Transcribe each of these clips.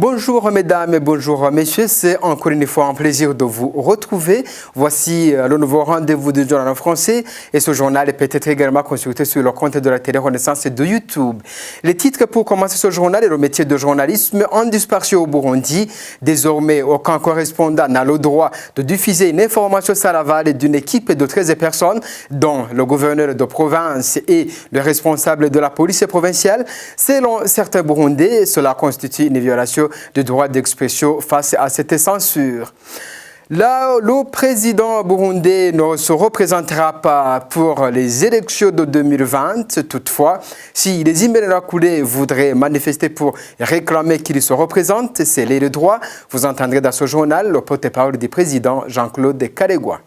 Bonjour mesdames et bonjour messieurs, c'est encore une fois un plaisir de vous retrouver. Voici le nouveau rendez-vous du journal en français et ce journal est peut-être également consulté sur le compte de la télé Renaissance et de YouTube. Les titres pour commencer ce journal est le métier de journalisme en dispersion au Burundi. Désormais, aucun correspondant n'a le droit de diffuser une information sur l'aval d'une équipe de 13 personnes, dont le gouverneur de province et le responsable de la police provinciale. Selon certains Burundais, cela constitue une violation de droit d'expression face à cette censure. Là, le président burundais ne se représentera pas pour les élections de 2020. Toutefois, si les Imbonerakure voudraient manifester pour réclamer qu'il se représente, c'est le droit. Vous entendrez dans ce journal le porte-parole du président Jean-Claude Karegwa.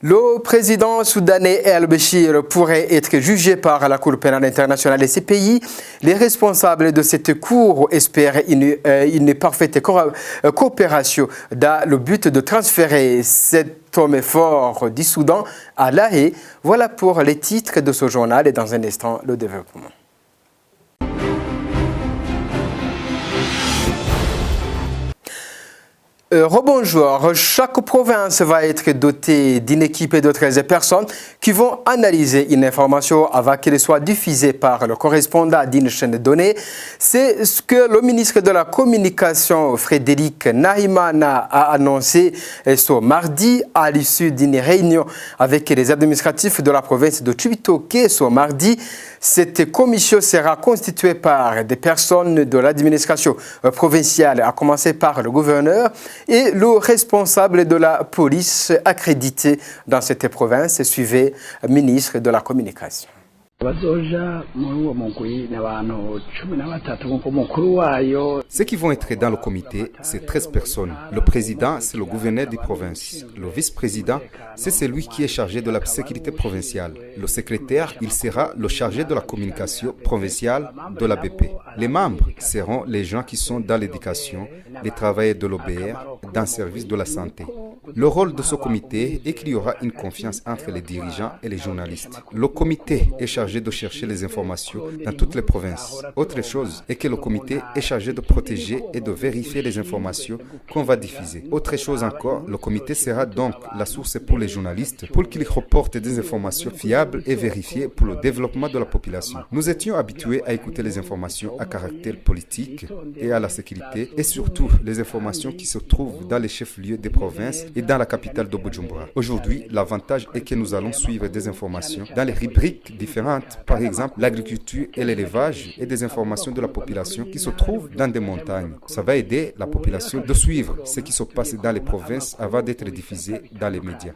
Le président soudanais El-Béchir pourrait être jugé par la Cour pénale internationale de ces pays. Les responsables de cette cour espèrent une parfaite coopération dans le but de transférer cet homme fort du Soudan à La Haye. Voilà pour les titres de ce journal et dans un instant le développement. Rebonjour, chaque province va être dotée d'une équipe de 13 personnes qui vont analyser une information avant qu'elle soit diffusée par le correspondant d'une chaîne de données. C'est ce que le ministre de la Communication, Frédéric Nahimana, a annoncé ce mardi à l'issue d'une réunion avec les administratifs de la province de Chibitoke. Ce mardi, cette commission sera constituée par des personnes de l'administration provinciale, à commencer par le gouverneur et le responsable de la police accrédité dans cette province, suivait le ministre de la Communication. Ceux qui vont être dans le comité, c'est 13 personnes. Le président, c'est le gouverneur des provinces. Le vice-président, c'est celui qui est chargé de la sécurité provinciale. Le secrétaire, il sera le chargé de la communication provinciale de la BP. Les membres seront les gens qui sont dans l'éducation, les travailleurs de l'OBR, dans le service de la santé. Le rôle de ce comité est qu'il y aura une confiance entre les dirigeants et les journalistes. Le comité est chargé de chercher les informations dans toutes les provinces. Autre chose est que le comité est chargé de protéger et de vérifier les informations qu'on va diffuser. Autre chose encore, le comité sera donc la source pour les journalistes pour qu'ils reportent des informations fiables et vérifiées pour le développement de la population. Nous étions habitués à écouter les informations à caractère politique et à la sécurité et surtout les informations qui se trouvent dans les chefs-lieux des provinces et dans la capitale de Bujumbura. Aujourd'hui, l'avantage est que nous allons suivre des informations dans les rubriques différentes, par exemple l'agriculture et l'élevage et des informations de la population qui se trouvent dans des montagnes. Ça va aider la population de suivre ce qui se passe dans les provinces avant d'être diffusé dans les médias.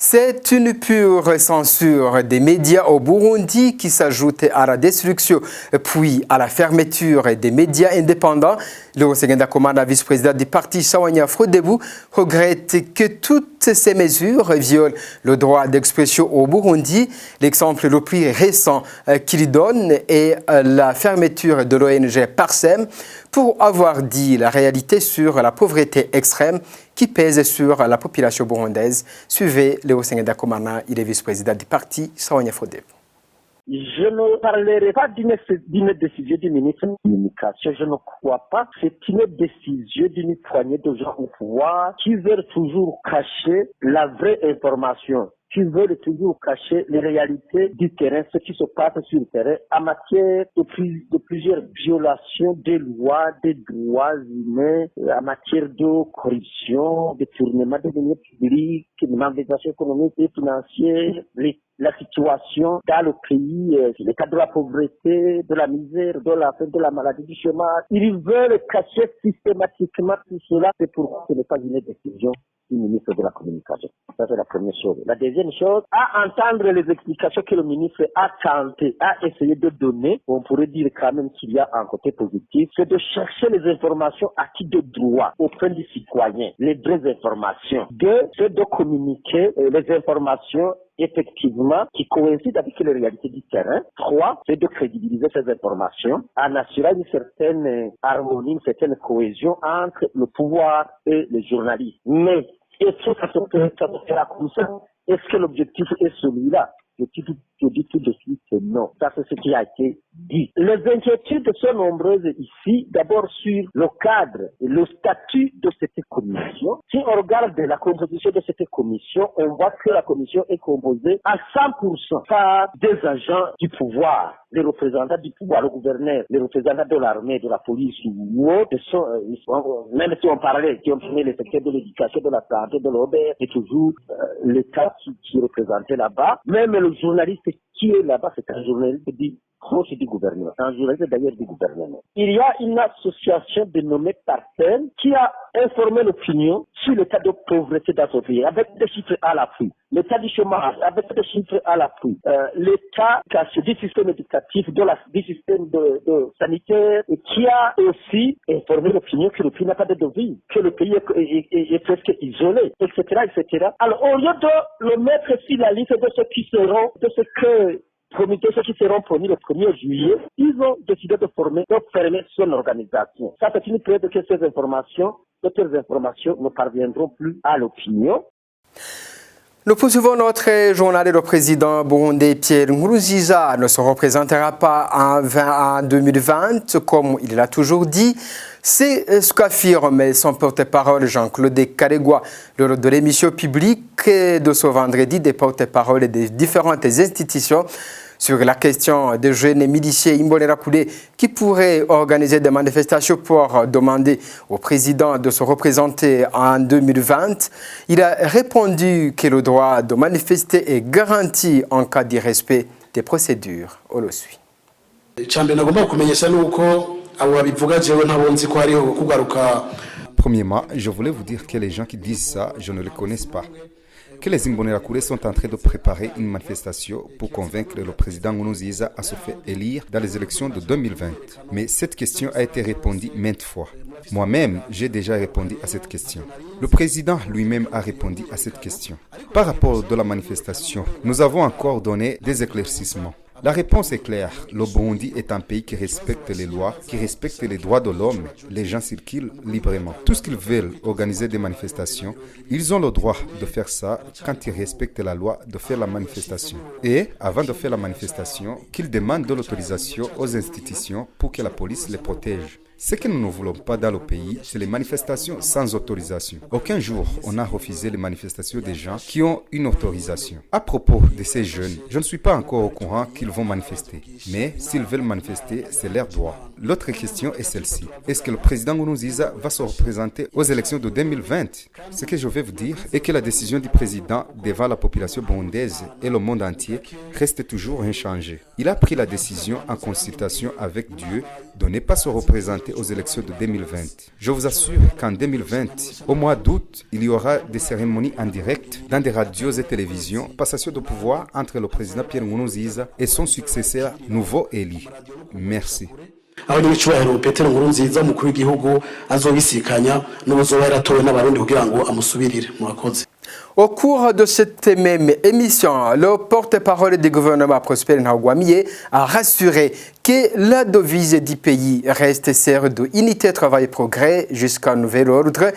C'est une pure censure des médias au Burundi qui s'ajoute à la destruction puis à la fermeture des médias indépendants. Le Segenda Komanda, vice-président du parti Sawanya Frodebu, regrette que toutes ces mesures violent le droit d'expression au Burundi. L'exemple le plus récent qu'il donne est la fermeture de l'ONG Parsem pour avoir dit la réalité sur la pauvreté extrême qui pèse sur la population burundaise. Suivez Léo Sengenda Komana, il est vice-président du parti Sawanya Frodebu. Je ne parlerai pas d'une décision du ministre de la Communication. Je ne crois pas. C'est une décision d'une poignée de gens au pouvoir qui veulent toujours cacher la vraie information, qui veulent toujours cacher les réalités du terrain, ce qui se passe sur le terrain en matière de plusieurs violations des lois, des droits humains, en matière de corruption, de détournement des deniers publics, de malversation économique et financière, la situation dans le pays, le cas de la pauvreté, de la misère, de la maladie, du chômage. Ils veulent cacher systématiquement tout cela. C'est pourquoi ce n'est pas une décision du ministre de la Communication. Ça, c'est la première chose. La deuxième chose, à entendre les explications que le ministre a tenté, a essayé de donner, on pourrait dire quand même qu'il y a un côté positif, c'est de chercher les informations à qui de droit auprès du citoyen, les vraies informations. Deux, c'est de communiquer les informations effectivement qui coïncident avec les réalités du terrain. Trois, c'est de crédibiliser ces informations en assurant une certaine harmonie, une certaine cohésion entre le pouvoir et les journalistes. Mais est-ce que ça se fera comme ça? Est-ce que l'objectif est celui-là? Je dis tout de suite que non. Ça, c'est ce qui a été dit. Les inquiétudes sont nombreuses ici. D'abord sur le cadre et le statut de cette commission. Si on regarde la composition de cette commission, on voit que la commission est composée à 100% par des agents du pouvoir. Les représentants du pouvoir, le gouverneur, les représentants de l'armée, de la police ou autres, même si on parlait, qui ont pris les secteurs de l'éducation, de la santé, de l'OBR, c'est toujours l'État qui est représenté là-bas. Même le journaliste qui est là-bas, c'est un journaliste proche du gouvernement. C'est un journaliste d'ailleurs du gouvernement. Il y a une association dénommée Parten qui a informé l'opinion sur l'état de pauvreté dans ce pays, avec des chiffres à l'appui. L'état du chômage, avec des chiffres à l'appui. L'état du système éducatif, du système de sanitaire, et qui a aussi informé l'opinion que le pays n'a pas de devise, que le pays est presque isolé, etc., etc. Alors, au lieu de le mettre sur la liste de ceux qui seront, de ce que ceux qui seront promis le 1er juillet, ils ont décidé de fermer son organisation. Ça, c'est une preuve que ces informations ne parviendront plus à l'opinion. Nous poursuivons notre journal et le président burundais Pierre Nkurunziza ne se représentera pas en 2020 comme il l'a toujours dit. C'est ce qu'affirme son porte-parole Jean-Claude Karegwa lors de l'émission publique de ce vendredi des porte-paroles des différentes institutions sur la question des jeunes miliciens Imbonerakure qui pourraient organiser des manifestations pour demander au président de se représenter en 2020. Il a répondu que le droit de manifester est garanti en cas d'irrespect des procédures. On le suit. Premièrement, je voulais vous dire que les gens qui disent ça, je ne les connais pas. Que les Imbonerakure sont en train de préparer une manifestation pour convaincre le président Nkurunziza à se faire élire dans les élections de 2020. Mais cette question a été répondue maintes fois. Moi-même, j'ai déjà répondu à cette question. Le président lui-même a répondu à cette question. Par rapport à la manifestation, nous avons encore donné des éclaircissements. La réponse est claire. Le Burundi est un pays qui respecte les lois, qui respecte les droits de l'homme. Les gens circulent librement. Tout ce qu'ils veulent organiser des manifestations, ils ont le droit de faire ça quand ils respectent la loi de faire la manifestation. Et avant de faire la manifestation, qu'ils demandent de l'autorisation aux institutions pour que la police les protège. Ce que nous ne voulons pas dans le pays, c'est les manifestations sans autorisation. Aucun jour, on a refusé les manifestations des gens qui ont une autorisation. À propos de ces jeunes, je ne suis pas encore au courant qu'ils vont manifester. Mais s'ils veulent manifester, c'est leur droit. L'autre question est celle-ci. Est-ce que le président Nkurunziza va se représenter aux élections de 2020? Ce que je vais vous dire est que la décision du président devant la population burundaise et le monde entier reste toujours inchangée. Il a pris la décision en consultation avec Dieu de ne pas se représenter aux élections de 2020. Je vous assure qu'en 2020, au mois d'août, il y aura des cérémonies en direct dans des radios et télévisions, passation de pouvoir entre le président Pierre Nkurunziza et son successeur nouveau élu. Merci. aho n'icyubahiro Petero Nkurunziza umukuru w'igihugu azobisikanya n'ubuzoba yaratowe n'abarundi kugira ngo amusubirire. Murakoze. Au cours de cette même émission, le porte-parole du gouvernement Prosper Ntagwamiye a rassuré que la devise du pays reste celle de unité, travail et progrès jusqu'à nouvel ordre.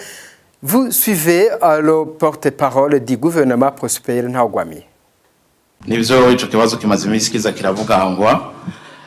Vous suivez le porte-parole du gouvernement Prosper Ntagwamiye. Nivyo ico kibazo kimaze imisi kiza kiravugangwa.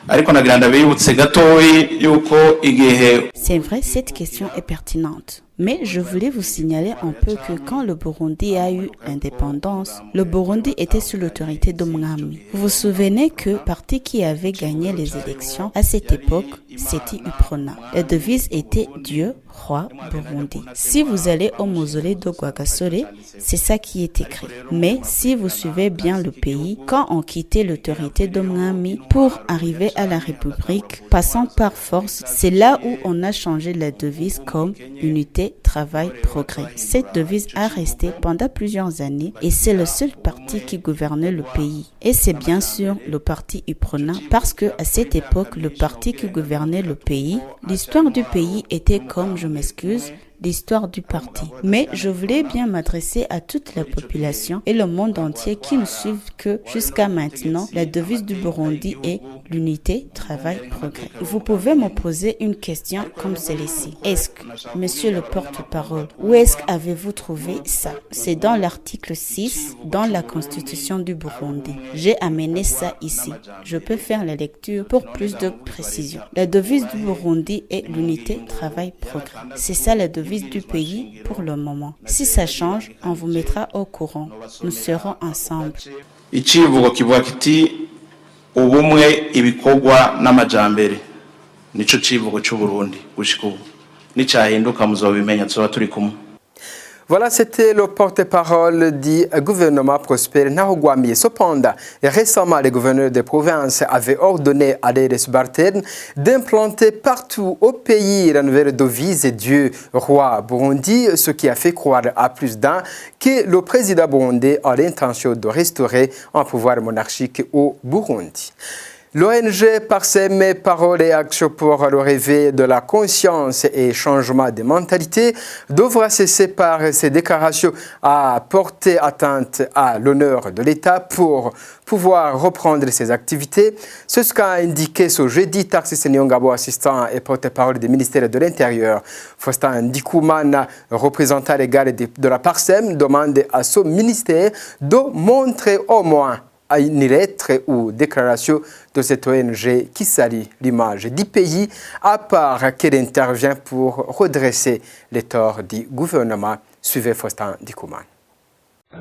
Ariko nagira ndabibutse gatoyi yuko igihe. C'est vrai, cette question est pertinente. Mais je voulais vous signaler un peu que quand le Burundi a eu l'indépendance, le Burundi était sous l'autorité de Mwami. Vous vous souvenez que le parti qui avait gagné les élections à cette époque, c'était UPRONA. La devise était Dieu, roi, Burundi. Si vous allez au mausolée de Rwagasore, c'est ça qui est écrit. Mais si vous suivez bien le pays, quand on quittait l'autorité de Mwami pour arriver à la République, passant par force, c'est là où on a changé la devise comme unité, travail, progrès. Cette devise a resté pendant plusieurs années et c'est le seul parti qui gouvernait le pays. Et c'est bien sûr le parti UPRONA parce que à cette époque, le parti qui gouvernait le pays, l'histoire du pays était comme, je m'excuse, l'histoire du parti. Mais je voulais bien m'adresser à toute la population et le monde entier qui ne suivent que jusqu'à maintenant, la devise du Burundi est l'unité, travail, progrès. Vous pouvez me poser une question comme celle-ci. Est-ce que, monsieur le porte-parole, où est-ce qu'avez-vous trouvé ça? C'est dans l'article 6, dans la Constitution du Burundi. J'ai amené ça ici. Je peux faire la lecture pour plus de précision. La devise du Burundi est l'unité, travail, progrès. C'est ça la devise du pays pour le moment. Si ça change, on vous mettra au courant. Nous serons ensemble. Icivugo kivuga kiti ubumwe ibikorwa n'amajambere nico civugo cy'u Burundi gushika ubu nicahinduka muzobimenya tuba turi kumwe. Voilà, c'était le porte-parole du gouvernement Prosper Ntahogwamiye. Cependant, récemment, les gouverneurs des provinces avaient ordonné à des subalternes d'implanter partout au pays la nouvelle devise Dieu, roi Burundi, ce qui a fait croire à plus d'un que le président burundais a l'intention de restaurer un pouvoir monarchique au Burundi. L'ONG Parsem, Paroles et Actions pour le réveil de la conscience et changement de mentalité devra cesser par ses déclarations à porter atteinte à l'honneur de l'État pour pouvoir reprendre ses activités. C'est ce qu'a indiqué ce jeudi Tarcisse Nyongabo, assistant et porte-parole du ministère de l'Intérieur. Faustin Ndikoumana, représentant légal de la Parsem, demande à ce ministère de montrer au moins à une lettre ou déclaration de cette ONG qui salit l'image du pays, à part qu'elle intervient pour redresser les torts du gouvernement. Suivez Faustin Ndikoumana.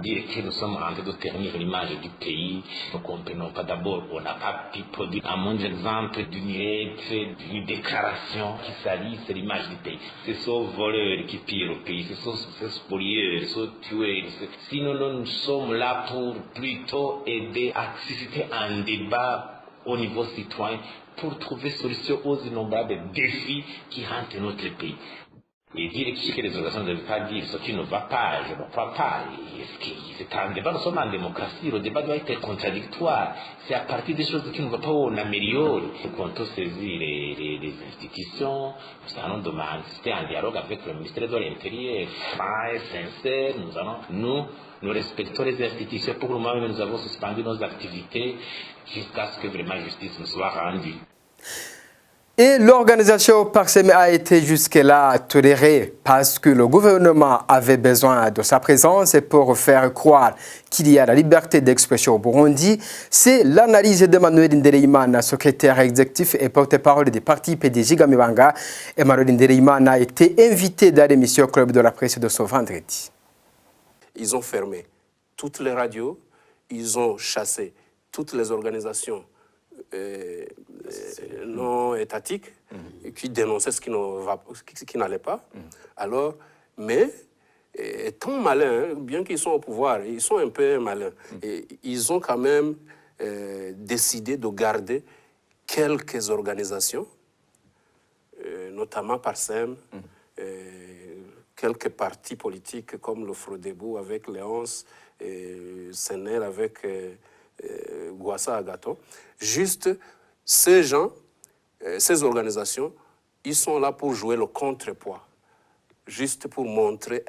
Dire que nous sommes en train de ternir l'image du pays, nous ne comprenons pas d'abord, on n'a pas pu produire un moindre exemple d'une lettre, d'une déclaration qui salisse l'image du pays. C'est ce voleur qui pille le pays, c'est ce spolieur, ce tueur. Sinon, nous sommes là pour plutôt aider à susciter un débat au niveau citoyen pour trouver solution aux innombrables défis qui hantent notre pays. Et dire que les organisations ne veulent pas dire ce qui ne va pas, je ne crois pas. C'est un débat, nous sommes en démocratie, le débat doit être contradictoire. C'est à partir des choses qui ne vont pas, on améliore. Nous comptons saisir les institutions, nous allons demander, c'était un dialogue avec le ministère de l'Intérieur, franc et sincère, nous respectons les institutions. Pour le moment, nous avons suspendu nos activités jusqu'à ce que vraiment justice nous soit rendue. Et l'organisation Parsem a été jusque-là tolérée parce que le gouvernement avait besoin de sa présence pour faire croire qu'il y a la liberté d'expression au Burundi. C'est l'analyse d'Emmanuel Ndereimana, secrétaire exécutif et porte-parole du parti PDG Gamibanga. Emmanuel Ndereimana a été invité dans l'émission Club de la presse de ce vendredi. Ils ont fermé toutes les radios, ils ont chassé toutes les organisations non étatiques qui dénonçaient ce qui n'allait pas. Alors, mais étant malins, bien qu'ils soient au pouvoir, ils sont un peu malins. Et ils ont quand même décidé de garder quelques organisations, notamment Parsem, quelques partis politiques comme le Frodebou avec Léonce, Sénel avec Gwassa Agaton. Juste, ces gens, ces organisations, ils sont là pour jouer le contrepoids. Juste pour montrer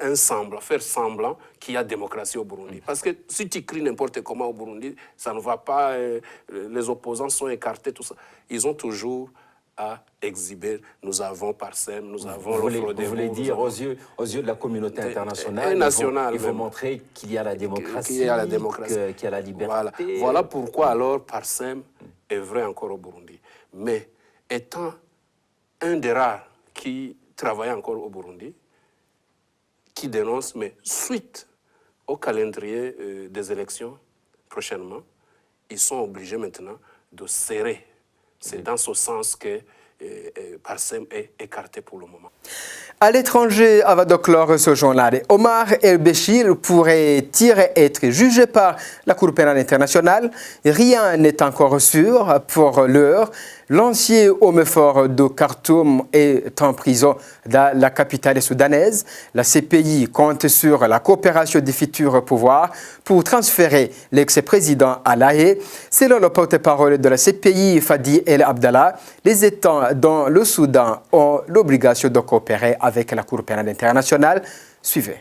faire semblant qu'il y a démocratie au Burundi. Parce que si tu cries n'importe comment au Burundi, ça ne va pas, les opposants sont écartés, tout ça. Ils ont toujours à exhiber. Nous avons Parsem, nous avons le Frodebou. Vous voulez dire aux yeux de la communauté internationale, il faut montrer qu'il y a la démocratie, qu'il y a la liberté. Voilà pourquoi alors Parsem est vrai encore au Burundi. Mais étant un des rares qui travaille encore au Burundi, qui dénonce, mais suite au calendrier des élections prochainement, ils sont obligés maintenant de serrer. C'est dans ce sens que Parsem est écarté pour le moment. À l'étranger, avant de clore ce journal, Omar El-Béchir pourrait-il être jugé par la Cour pénale internationale? Rien n'est encore sûr pour l'heure. L'ancien homme fort de Khartoum est en prison dans la capitale soudanaise. La CPI compte sur la coopération des futurs pouvoirs pour transférer l'ex-président à La Haye. Selon le porte-parole de la CPI, Fadi El Abdallah, les États dans le Soudan ont l'obligation de coopérer avec la Cour pénale internationale. Suivez.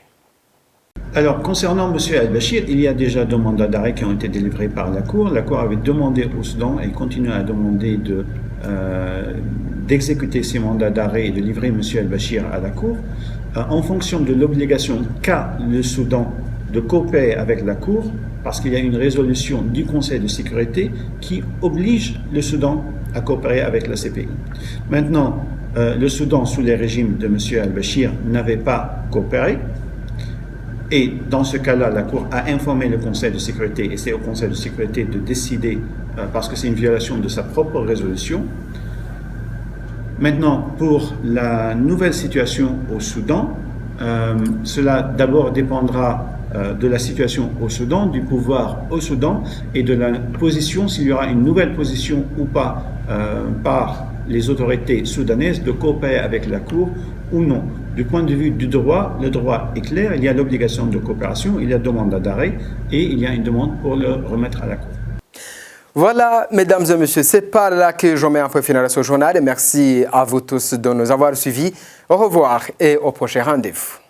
Alors, concernant M. al-Bashir, il y a déjà deux mandats d'arrêt qui ont été délivrés par la Cour. La Cour avait demandé au Soudan et continue à demander d'exécuter ces mandats d'arrêt et de livrer M. al-Bashir à la Cour en fonction de l'obligation qu'a le Soudan de coopérer avec la Cour, parce qu'il y a une résolution du Conseil de sécurité qui oblige le Soudan à coopérer avec la CPI. Maintenant, le Soudan, sous les régimes de M. al-Bashir, n'avait pas coopéré. Et dans ce cas-là, la Cour a informé le Conseil de sécurité, et c'est au Conseil de sécurité de décider, parce que c'est une violation de sa propre résolution. Maintenant, pour la nouvelle situation au Soudan, cela d'abord dépendra de la situation au Soudan, du pouvoir au Soudan, et de la position, s'il y aura une nouvelle position ou pas par les autorités soudanaises de coopérer avec la Cour ou non. Du point de vue du droit, le droit est clair, il y a l'obligation de coopération, il y a demande d'arrêt et il y a une demande pour le remettre à la Cour. Voilà, mesdames et messieurs, c'est par là que je mets un point final à ce journal. Merci à vous tous de nous avoir suivis. Au revoir et au prochain rendez-vous.